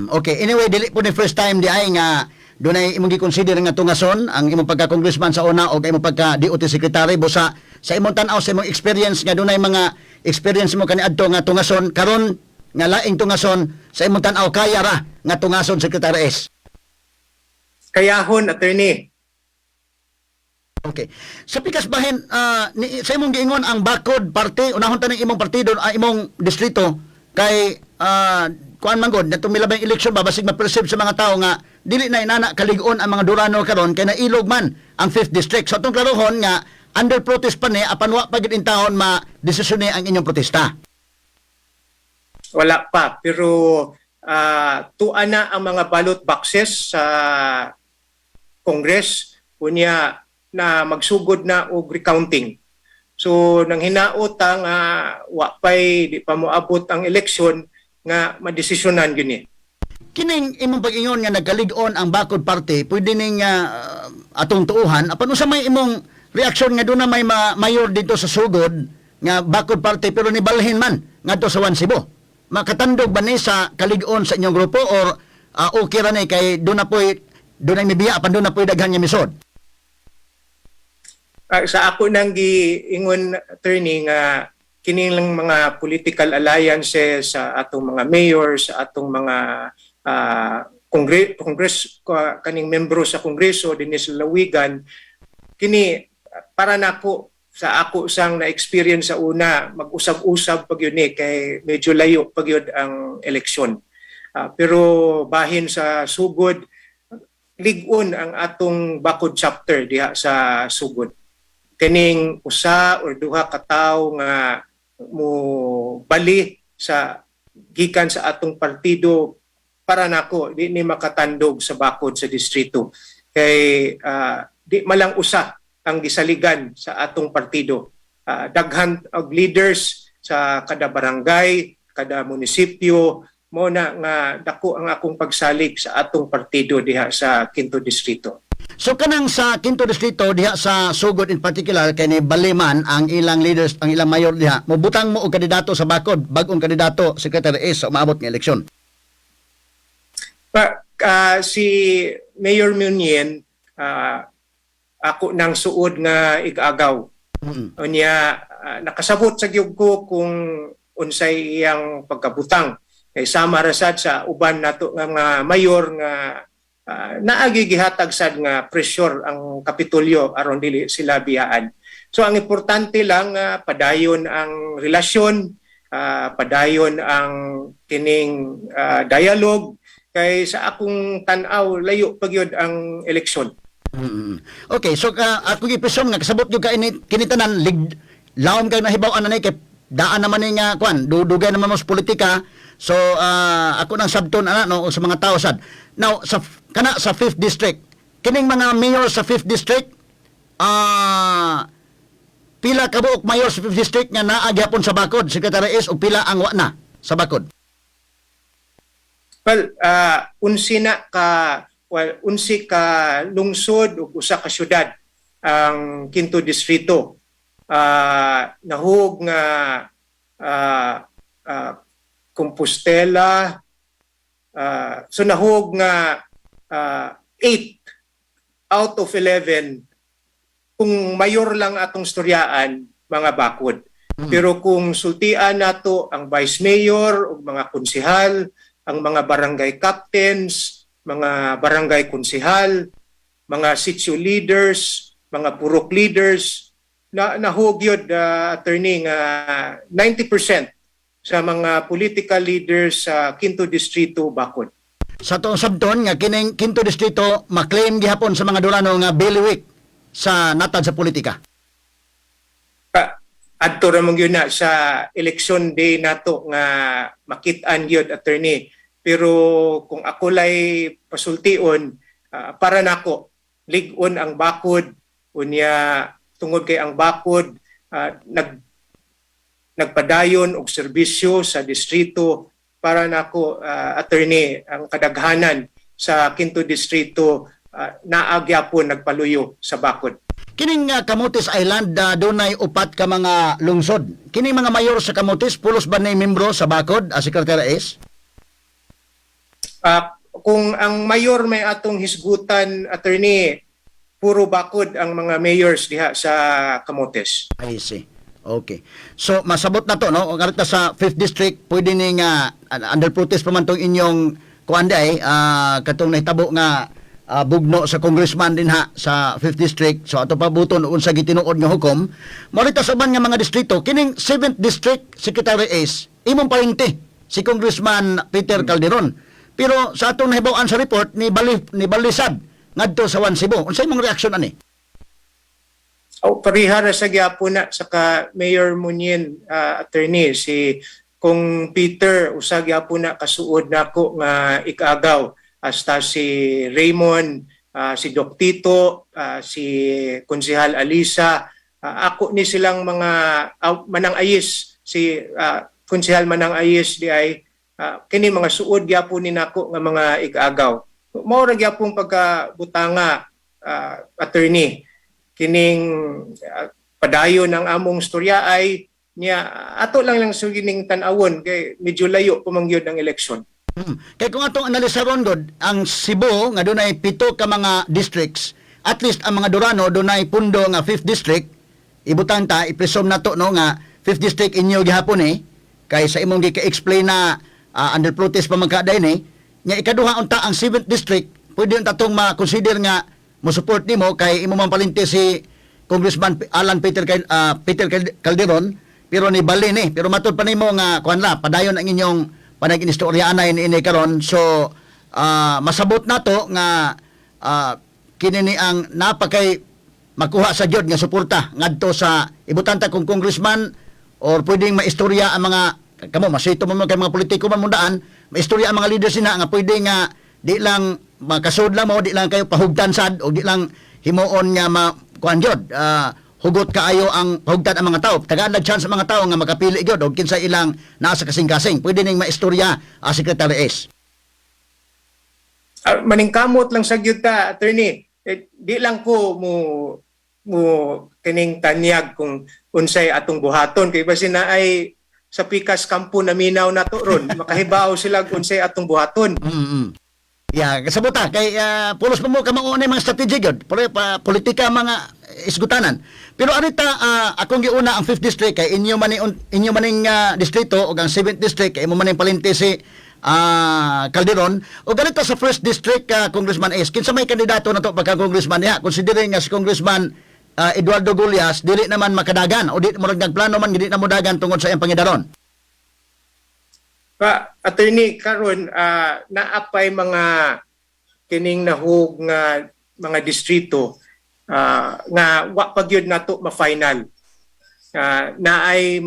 Okay, anyway, dili po ni first time di ay nga dunay imong gi-consider nga tungason ang imong pagka-congressman sa una o imong pagka-DOT secretary busa sa imong tan-aw sa imong experience nga dunay mga experience mo kaniadto nga tungason karon nga laing tungason sa imong tan-aw kaya ra nga tungason Secretary S. Kayahon, attorney. Okay. Sa pikas bahin sa imong giingon ang Bakod Party, unahon tanang imong partido, imong distrito kay kuan man gud natong milabang eleksyon babasig ma-perceive sa mga tao nga dili na inana kalig-on ang mga Durano karon kay nailog man ang 5th district. So atong klarohon nga under protest pa ni apan wa pa gid intahon ma-desisyon ang inyong protesta. Wala pa, pero tuan na ang mga ballot boxes sa Congress unya na magsugod na og recounting. So nang hinaot ang wa pay di pa moabot ang eleksyon nga madesisyonan gyud ni. Kining imong pag-ingon nga nagkalig-on ang Bakod Party, pwede ning atong tuuhan apan usa may imong reaksyon nga doon na may mayor dito sa sugod nga Bakod Party pero nibalhin man ngadto sa Cebu. Makatandog ba ni sa kalig-on sa inyong grupo or okay ra ni kay doon na mibiya apan doon na poy daghan nga misod? Sa ako nang giingon, attorney, nga kining lang mga political alliances sa atong mga mayors, sa atong mga Congress, kaning membro sa Kongreso dinhi sa Lawigan, kini para nako sa ako sang na-experience sa una, mag-usab-usab pag yun kay medyo layo pag yun ang eleksyon. Pero bahin sa sugod, lig-on ang atong Bakod chapter diha sa sugod. Kining usa or duha ka tawo nga mo bali sa gikan sa atong partido para nako di ni makatandog sa bakod sa distrito kay di malang usa ang gisaligan sa atong partido. Daghan og leaders sa kada barangay, kada munisipyo, mo na nga dako ang akong pagsalig sa atong partido diha sa Quinto Distrito. So kanang sa Quinto Distrito diha sa Sugod in particular kay ni Baliman ang ilang leaders, ang ilang mayor diha, mobutang mo og kandidato sa bakod, bag-ong kandidato Secretary S sa umaabot nga eleksyon. Si Mayor Munyen, ako nang suod nga ig-agaw. Unya nakasabot sa gyud ko kung unsay iyang pagkabutang kay sama ra sad sa uban nato nga mayor nga naagi gihatag sad nga pressure ang Kapitolyo aron dili sila biyaan. So ang importante lang padayon ang relasyon, padayon ang kining dialogue kay sa akong tan-aw layo pagyud ang eleksyon. Okay, so ako gipresume nga kasabot gyud ka kinitanan lawom kay nahibaw-an na kay daan naman ni nga kwan dugay naman mo sa politika. So ako nang sabton no sa mga tao sad. Now sa kana sa 5th district, kining mga mayor sa 5th district pila ka buok mayor sa 5th district nga naa gyapon sa bakod, Secretary S, o pila ang wa na sa bakod? Well, unsi ka lungsod ug usa ka syudad ang Quinto Distrito. Nahug nga Compostela, so nahug nga 8 out of 11 kung mayor lang atong storyaan mga bakod. Pero kung sultian nato ang vice mayor ug mga konsehal, ang mga barangay captains, mga barangay konsehal, mga sitio leaders, mga purok leaders, nahugyod attorney nga 90% sa mga political leaders sa Quinto Distrito bakod. Sa tuong sabton nga kining Quinto Distrito maklaim gihapon sa mga Durano nga bailiwick sa natad sa politika. Adto ra mong yun na sa election day nato nga makit-an gyud attorney. Pero kung ako lay pasultion, para nako lig-on ang bakod unya tungod kay ang bakod nagpadayon og serbisyo sa distrito para nako attorney ang kadaghanan sa Quinto Distrito naagyapon nagpaluyo sa bakod. Kining Camotes Island dunay upat ka mga lungsod. Kining mga mayor sa Camotes pulos ba nay membro sa bakod, Secretary S? Kung ang mayor may atong hisgutan attorney, puro bakod ang mga mayors diha sa Camotes. I see. Okay. So masabot na to no, karita sa 5th district pwede ning under protest pa man tong inyong kuanday katong nahitabo nga bugno sa congressman din ha sa 5th district. So ato pa buton unsa gitinuod nga hukom. Morita sa ban nga mga distrito kining 7th district Secretary S imong parinti si Congressman Peter Calderon. Pero sa atong nahibaw-an sa report ni Balisad ngadto sa Cebu. Unsay imong reaksyon ani? Parihara sa gyapon na saka Mayor Munyen attorney si kung Peter usa gyapon na kasuod nako nga ikagaw hasta si Raymond, si Doc Tito, si Konsehal Alisa, ako ni silang mga Manang Ayis, si Konsehal Manang Ayis di ay kini mga suod gyapon ni nako nga mga ikagaw. Mao ra gyapon pagkabutanga attorney kining padayon ng among storya ay niya ato lang sugining tan-awon kay medyo layo pumangyod ang eleksyon. Kay kung atong analisaron god ang Cebu nga dunay 7 ka mga districts, at least ang mga Durano dunay pundo nga 5th district, ibutang ta i-presume nato no nga 5th district inyo gihapon kay sa imong gi-explain na under protest pa magkaaday nya ikaduha unta ang 7th district pwede unta tong ma-consider nga mo support nimo kay imo man palinti si Congressman Alan Peter Calderon pero ni bali pero matud pa nimo nga kuan la padayon ang inyong panag-inistorya anay ini karon. So masabot nato nga kini ang napakay makuha sa jud nga suporta ngadto sa ibutanta kung congressman or pwedeng maistorya ang mga kamo masito mo kay mga politiko man mundaan maistorya ang mga leaders sina nga pwede nga di lang makasud lang mo di lang kayo pahugtan sad o di lang himuon nga kuan jud hugot kaayo ang pahugtan ang mga tao. Tagaan na chance sa mga tao nga makapili gyud og kinsa ilang naa sa kasing-kasing. Pwede ning maistorya Secretary Ace. Maningkamot lang sa gyud ta, attorney. Di lang ko mo kining tanyag kung unsay atong buhaton kay basin na ay sa pikas kampo na minaw na to ron makahibaw sila kung unsay atong buhaton. Yeah, kasabuta kay pulos mo ka mao mga strategy gyud, politika mga isgutanan. Pero arita akong giuna ang 5th district kay inyo maning distrito ug ang 7th district kay imo maning palente si Calderon o ganito sa 1st district Congressman Ace kinsa may kandidato na to pagka congressman niya considering nga si Congressman Eduardo Gullias dili naman makadagan o di mo nagplano man gidi na mo dagan tungod sa iyang pangidaron. Attorney karon naapay mga kining nahug nga mga distrito nga wa pa gyud nato ma-final. Naay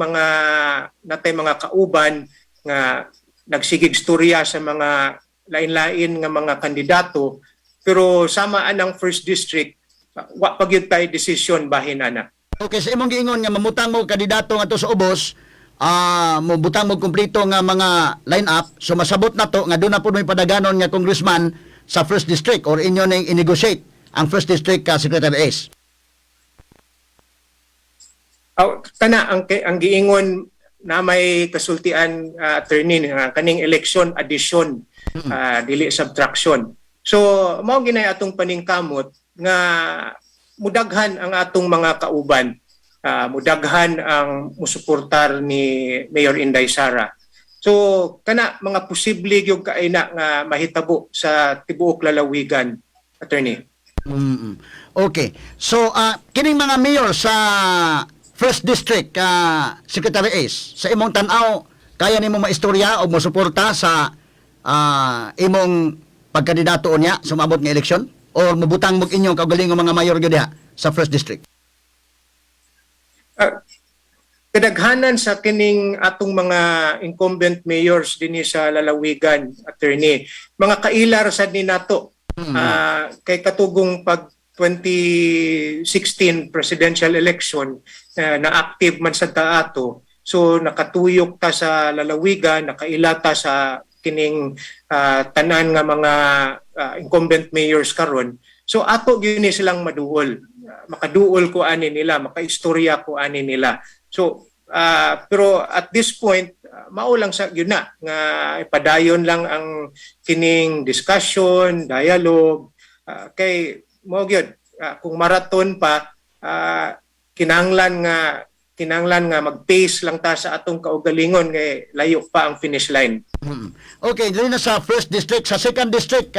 natay mga kauban nga nagsigig storya sa mga lain-lain nga mga kandidato pero samaan ang 1st district wa pa gyud tay desisyon bahin ana. Okay, sa imong giingon nga mamutang mo kandidato nga to sa ubos, mo butang mo kumpleto nga mga line-up, so masabot na to nga doon na po may padaganon nga congressman sa 1st district or inyo ning i-negotiate ang 1st district Secretary Ace. Kana ang giingon na may kasultian attorney kaning election addition dili subtraction. So mao ginay atong paningkamot nga mudaghan ang atong mga kauban, mudaghan ang musuportar ni Mayor Inday Sara. So kana mga posible gyud kaina nga mahitabo sa tibuok lalawigan, attorney. Okay. So kining mga mayor sa 1st district Secretary Ace, sa imong tan-aw kaya nimo maistorya o mosuporta sa imong pagkandidato niya sa maabot nga eleksyon? O mabutang mo inyong kaugalingong mga mayor gyud sa 1st district? Kadaghanan sa kining atong mga incumbent mayors dinhi sa lalawigan, attorney, mga kailar sad ni nato kay katugong pag 2016 presidential election na active man sa taato, so nakatuyok ta sa lalawigan, nakailata sa kining tanan nga mga incumbent mayors karon. So ato gyud ni silang maduol, makaduol ko ani nila, makaistorya ko ani nila. So pero at this point mao lang sa gyud na nga ipadayon lang ang kining discussion, dialogue, kay mo gyud kung marathon pa kinahanglan nga mag-pace lang ta sa atong kaugalingon kay layo pa ang finish line. Okay, dili na sa 1st district, sa 2nd district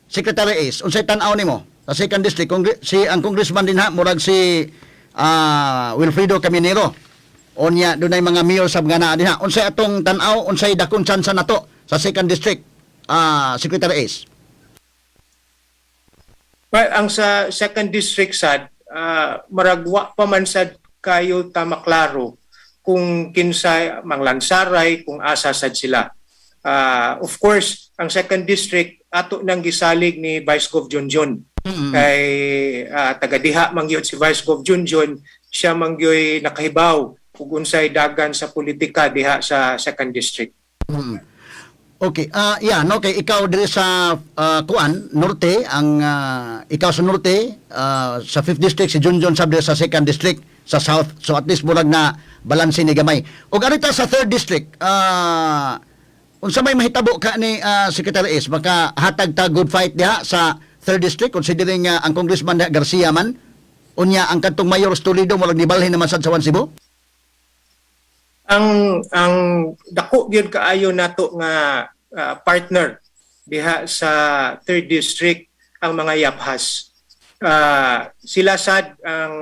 Secretary Ace, unsay tan-aw nimo? Sa 2nd district ang congressman din murag si Wilfredo Caminero. Onya dunay mga mayor sa mga diha. Unsay atong tan-aw, unsay dakong tsansa nato sa 2nd district Secretary Ace? Well, ang sa 2nd district sad maragwa pa man sad kayo ta maklaro kung kinsa manglansaray kung asa sad sila. Of course, ang 2nd district ato nang gisalig ni Vice Gov Junjun. Kay taga-diha mangyod si Vice Gov Junjun, siya mangyoy nakahibaw kung unsay dagan sa politika diha sa 2nd district. Okay, no, kay ikaw diri sa Norte, ang ikaw sa Norte, sa 5th district si Junjun sab sa 2nd district sa South. So at least murag na balanse ni gamay. Ug arita sa 3rd district, unsa may mahitabo ka ni Secretary Ace, baka hatag ta good fight diha sa 3rd district considering ang Congressman Garcia man unya ang kantong Mayor Toledo murag nibalhin naman sad sa Cebu? Ang dako gyud kaayo nato nga partner diha sa 3rd district ang mga yaphas. Sila sad ang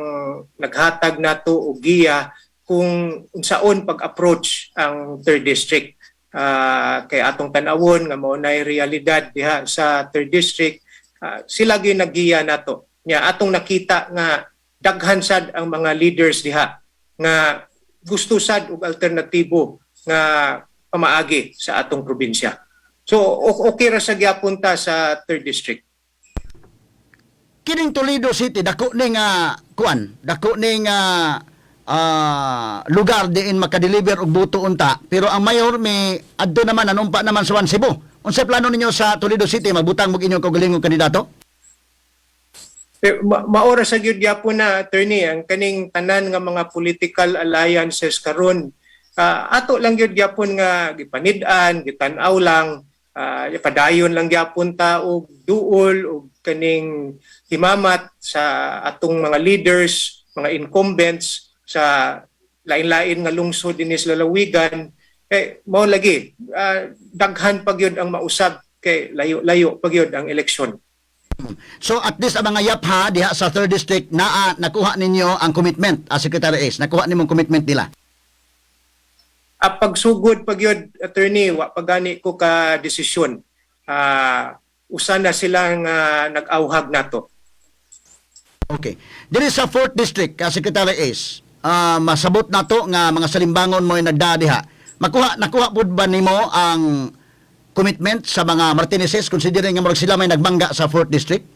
naghatag nato og giya kung unsaon pag-approach ang 3rd district. Kay atong tan-awon nga mao nay realidad diha sa 3rd district, sila gyud naggiya nato. Nya atong nakita nga daghan sad ang mga leaders diha nga gusto sad og alternatibo nga pamaagi sa atong probinsya. So okay ra sa gyapon ta sa 3rd district. kining Toledo City dako ning dako ning lugar diin makadeliver og buto unta, pero ang mayor may adto naman anumpa naman sa Cebu. Unsay plano ninyo sa Toledo City magbutang mo inyong kaugalingong kandidato? Maora sa gyud gyapon na, attorney, ang kaning tanan nga mga political alliances karon, ato lang gyud gyapon nga gipanid-an, gitan-aw lang, padayon lang gyapon ta og duol og kaning himamat sa atong mga leaders, mga incumbents sa lain-lain nga lungsod dinhi sa lalawigan. Mao lagi, daghan pa gyud ang mausab kay layo-layo pa gyud ang eleksyon. So at least ang mga yapha diha sa 3rd District nakuha ninyo ang commitment as Secretary Ace. Nakuha nimong commitment nila. Pagsugod pagyod, attorney, wa pagani ko ka desisyon. Usa na silang nag-awhag nato. Okay. Diri sa 4th District, Secretary Ace, masabot nato nga mga salimbangon mo nagdadiha. Nakuha pud ba nimo ang commitment sa mga Martinezes considering nga murag sila may nagbangga sa 4th District?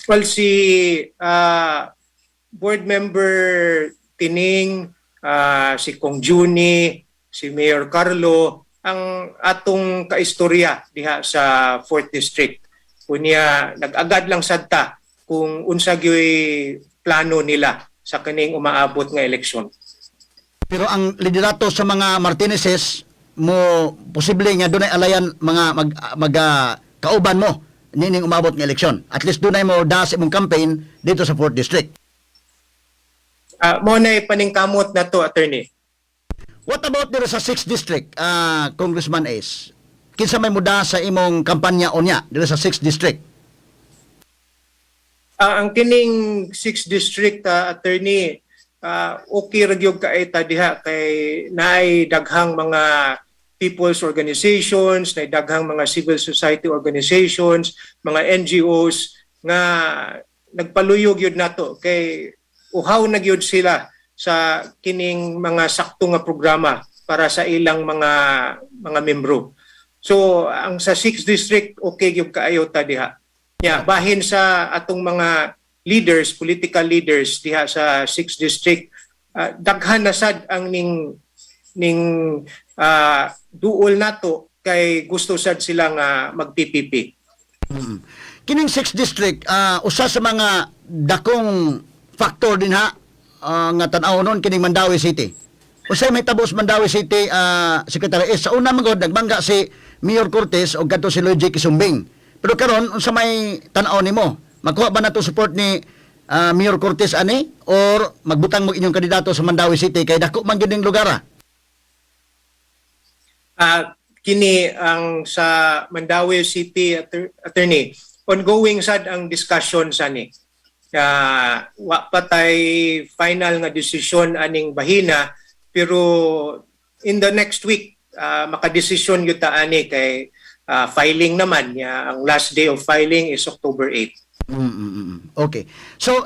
Well, si board member Tining, si Kong Juni, si Mayor Carlo, ang atong kaistorya diha sa 4th District. Kunya nag-agad lang sadta kung unsa gyoy plano nila sa kaning umaabot nga eleksyon. Pero ang liderato sa mga Martinezes mo posible nga dunay alayan mga kauban mo nining umabot nga eleksyon. At least dunay mo das imong campaign dito sa 4th District. Mo na paningkamot na to, attorney. What about dito sa 6th District, Congressman Ace? Kinsa may muda sa imong kampanya unya dito sa 6th District? Ang kining 6th District, attorney, okay ra gyud kay ta diha kay naay daghang mga people's organizations, naay daghang mga civil society organizations, mga NGOs nga nagpaluyog gyud nato kay uhaw na gyud sila sa kining mga sakto nga programa para sa ilang mga membro. So ang sa 6th District okay gyud kaayo ta diha. Bahin sa atong mga leaders, political leaders diha sa 6th District, daghan na sad ang ning duol nato kay gusto sad sila nga mag-PPP. Kining 6th District, usa sa mga dakong factor din nga tan-aw nun kining Mandawi City. Usay may tabos Mandawi City, Secretary Ace. Sa una magod nagbangga si Mayor Cortez o kadto si Lloyd J. Kisumbing. Pero karon unsa may tan-aw nimo? Makuha ba nato support ni Mayor Cortez ani or magbutang mo inyong kandidato sa Mandawi City kay dako man gyud ning lugar? Kini ang sa Mandawi City, attorney, ongoing sad ang discussion sa ni. Wa patay final nga desisyon aning bahina, pero in the next week makadesisyon gyud ta ani kay filing naman ang last day of filing is October 8. Okay. So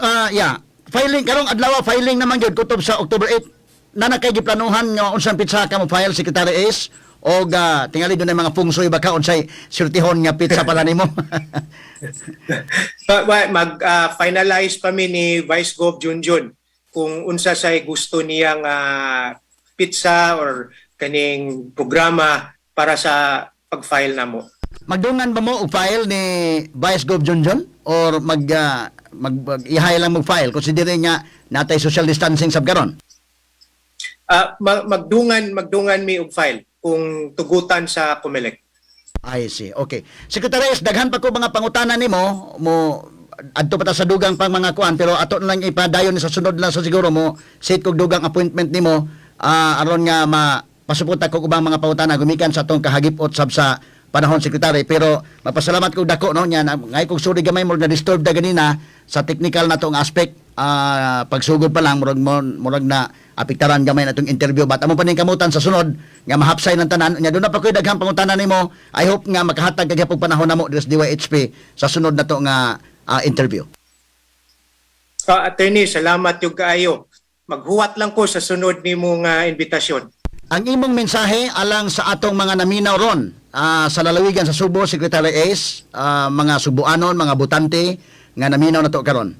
filing karong adlaw filing naman gyud kutob sa October 8. Na kay giplanuhan nga unsang pizza ka mo file, Secretary Ace, o tingali doon mga feng shui baka unsay surtihon nga pizza pala nimo? Mag-finalize pa mi ni Vice Gov Junjun kung unsa say gusto niyang pizza or kaning programa para sa pag-file namo. Magdungan ba mo og file ni Vice Gov Junjun or ihay lang mag-file considering nga natay social distancing sab karon? Magdungan mi og file kung tugutan sa COMELEC. I see. Okay. Secretary, daghan pa ko mga pangutanan nimo mo adto pa ta sa dugang pang mga kuan pero ato na lang ipadayon sa sunod lang sa siguro mo set kog dugang appointment nimo aron nga mapasuporta ko ubang mga pangutana gumikan sa atong kahagip-ot sab sa panahon, Secretary. Pero magpasalamat ko dako no nya ngay kog sorry gamay mo na disturb da ganina sa technical na tong aspect pagsugod pa lang murag na apektaran gamay na itong interview. But amo pa ning kamutan sa sunod nga mahapsay ng tanan. Nya doon na pa ko'y daghang pangutanan nimo. I hope nga makahatag kagyapong panahon namo sa DYHP sa sunod na to nga interview. Attorney, salamat yung kaayo. Maghuwat lang ko sa sunod nimo nga invitasyon. Ang imong mensahe alang sa atong mga naminaw ron sa lalawigan sa Subo, Secretary Ace, mga Subuanon, mga butante nga naminaw na to karon.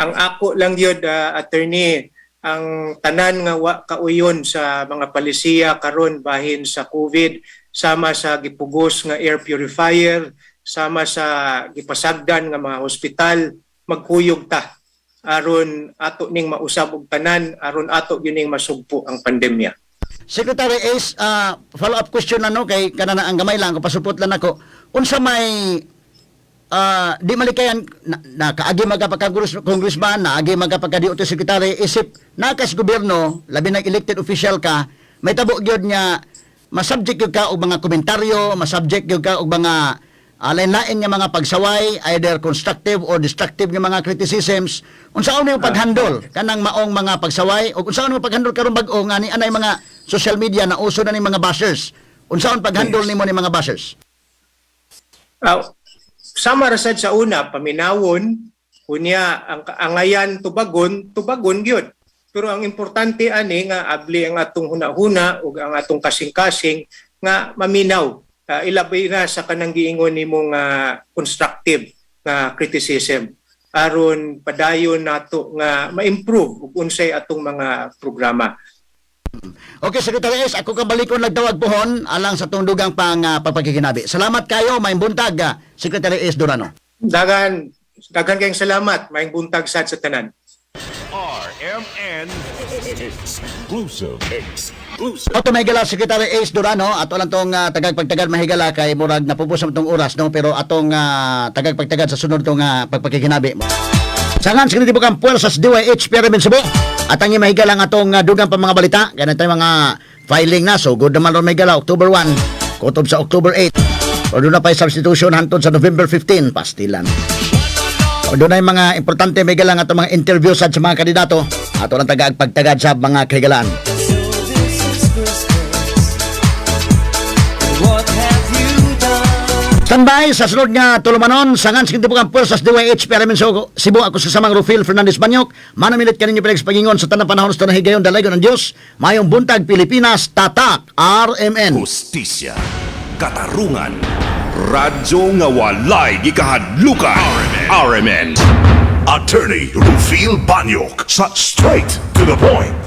Ang ako lang yun, attorney, ang tanan nga wa kauyon sa mga palisiya karon bahin sa COVID, sama sa gipugos nga air purifier, sama sa gipasagdan nga mga hospital, magkuyog ta aron ato ning mausab og tanan, aron ato gining masugpo ang pandemya. Secretary Ace, follow-up question na no, kay kanana ang gamay lang, kapasupot lang ako. Unsa may di malikayan na kaagi magapagka-congressman, naagi magapagka-DOT secretary, isip nakas gobyerno, labi ng elected official ka, may tabo gyud nga masubject gyud ka og mga komentaryo, masubject gyud ka og mga lain-lain nga mga pagsaway, either constructive or destructive nga mga criticisms. Unsaon yung paghandle kanang maong mga pagsaway o unsaon yung paghandle karon bag-o nga ni anay mga social media na uso na ni mga bashers. Unsaon paghandle nimo ni mga bashers? Sama ra sad sa una paminawon kunya ang angayan tubagon gyud. Pero ang importante ani nga abli ang atong hunahuna ug ang atong kasing-kasing nga maminaw. Ilabay na sa kanang giingon nimong constructive nga criticism aron padayon nato nga ma-improve ug unsay atong mga programa. Okay, Secretary S, ako kabalikon nagtawag pohon alang sa tundugang pagpakikinabi. Salamat kayo, maayong buntag, Secretary S. Durano. Dagan kayong salamat, maayong buntag sad sa tanan. RMN Exclusive. Ato may gala Secretary Ace Durano, ato lang tong tagagpagtagad mahigala kay murag napupusam tong oras no, pero atong tagagpagtagad sa sunod tong pagpakikinabi. Sangan sa kinitibo kang puwersas DYH Pyramid Cebu. At ang mahigala ang atong dugang pa mga balita, ganun tayo mga filing na, so good naman ron mahigala October 1, kutob sa October 8. O doon na pa yung substitution hantod sa November 15, pastilan. O doon na yung mga importante mahigala ang atong mga interview sa mga kandidato. Ato lang tagagpagtagad sa mga kahigalaan. Standby sa sunod nga tulumanon, sangan sa kintibukan puwersas DYH Pyramid Cebu, ako sa samang Rufil Fernandez Banyok, manamilit kaninyo pinagpagingon sa tanang panahon sa tanahigayon dalagon ng Diyos, mayong buntag Pilipinas, tatak, RMN. Justisya, katarungan, radyo nga walay gikahadlukan. RMN. Attorney Rufil Banyok sa Straight to the Point.